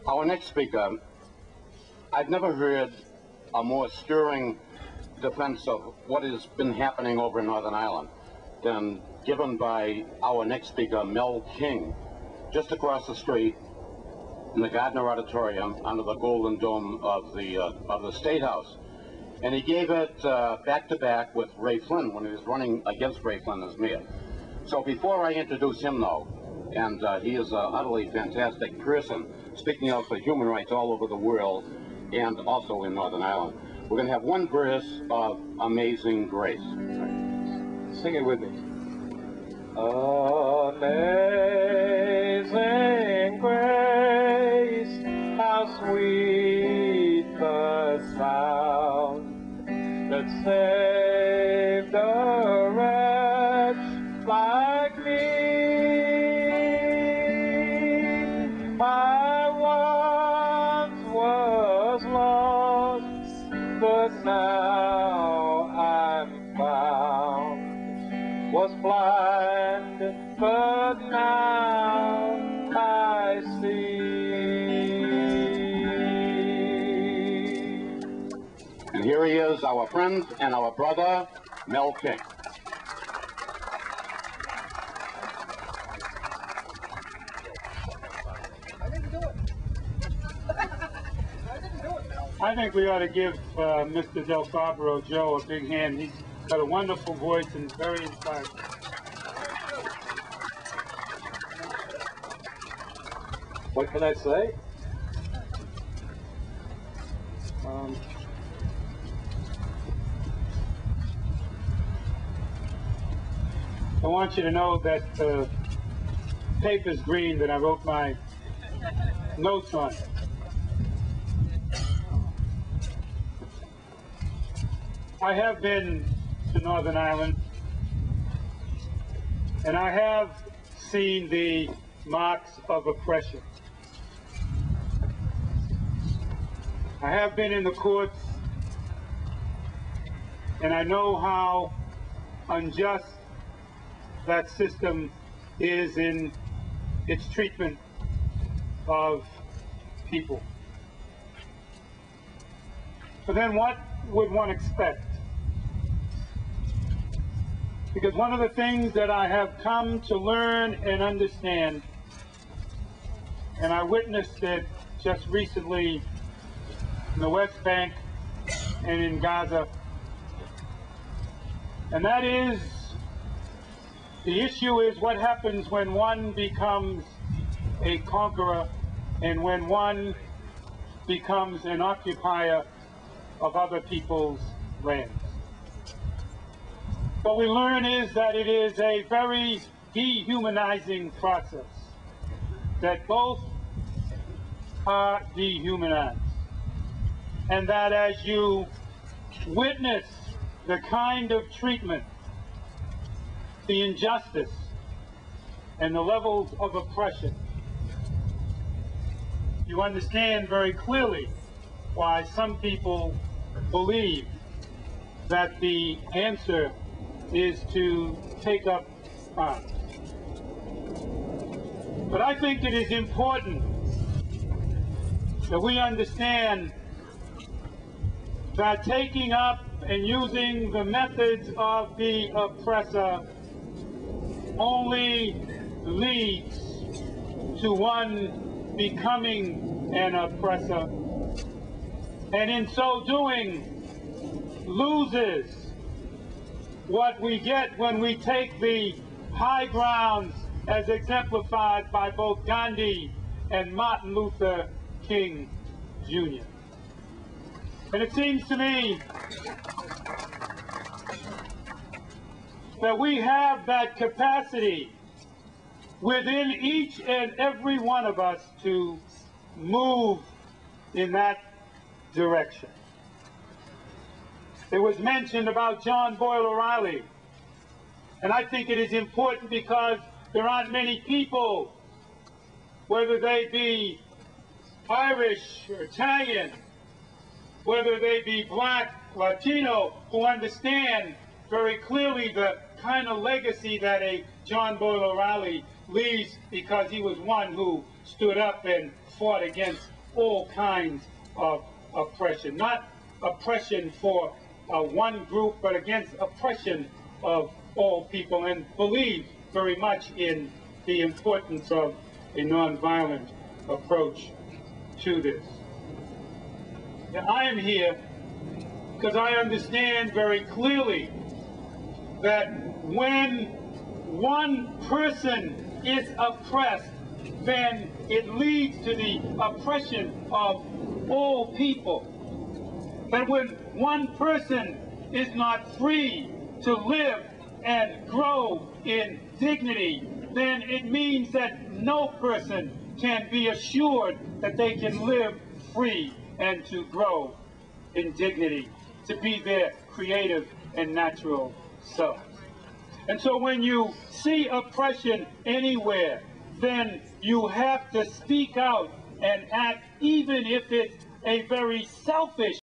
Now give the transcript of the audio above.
Our next speaker, I've never heard a more stirring defense of what has been happening over in Northern Ireland than given by our next speaker, Mel King, just across the street in the Gardner Auditorium under the Golden Dome of the State House. And he gave it back to back with Ray Flynn when he was running against Ray Flynn as mayor. So before I introduce him, though, and he is an utterly fantastic person, speaking out for human rights all over the world and also in Northern Ireland. We're going to have one verse of Amazing Grace. Sing it with me. Amazing grace, how sweet the sound that saved a wretch like me. I once was lost, but now I'm found. Was blind, but now I see. And here he is, our friend and our brother, Mel King. I think we ought to give Mr. Del Fabro, Joe, a big hand. He's got a wonderful voice and very inspiring. What can I say? I want you to know that the paper's green that I wrote my notes on. I have been to Northern Ireland, and I have seen the marks of oppression. I have been in the courts, and I know how unjust that system is in its treatment of people. But then what would one expect? Because one of the things that I have come to learn and understand, and I witnessed it just recently in the West Bank and in Gaza, and that is, the issue is what happens when one becomes a conqueror and when one becomes an occupier of other people's lands. What we learn is that it is a very dehumanizing process, that both are dehumanized, and that as you witness the kind of treatment, the injustice, and the levels of oppression, you understand very clearly why some people believe that the answer is to take up arms. But I think it is important that we understand that taking up and using the methods of the oppressor only leads to one becoming an oppressor, and in so doing loses what we get when we take the high grounds as exemplified by both Gandhi and Martin Luther King Jr. And it seems to me that we have that capacity within each and every one of us to move in that direction. It was mentioned about John Boyle O'Reilly, and I think it is important because there aren't many people, whether they be Irish or Italian, whether they be black, Latino, who understand very clearly the kind of legacy that a John Boyle O'Reilly leaves, because he was one who stood up and fought against all kinds of oppression. Not oppression for one group, but against oppression of all people, and believed very much in the importance of a nonviolent approach to this. Now, I am here because I understand very clearly that when one person is oppressed, then it leads to the oppression of all people. That when one person is not free to live and grow in dignity, then it means that no person can be assured that they can live free and to grow in dignity, to be their creative and natural self. And so when you see oppression anywhere, then you have to speak out and act, even if it's a very selfish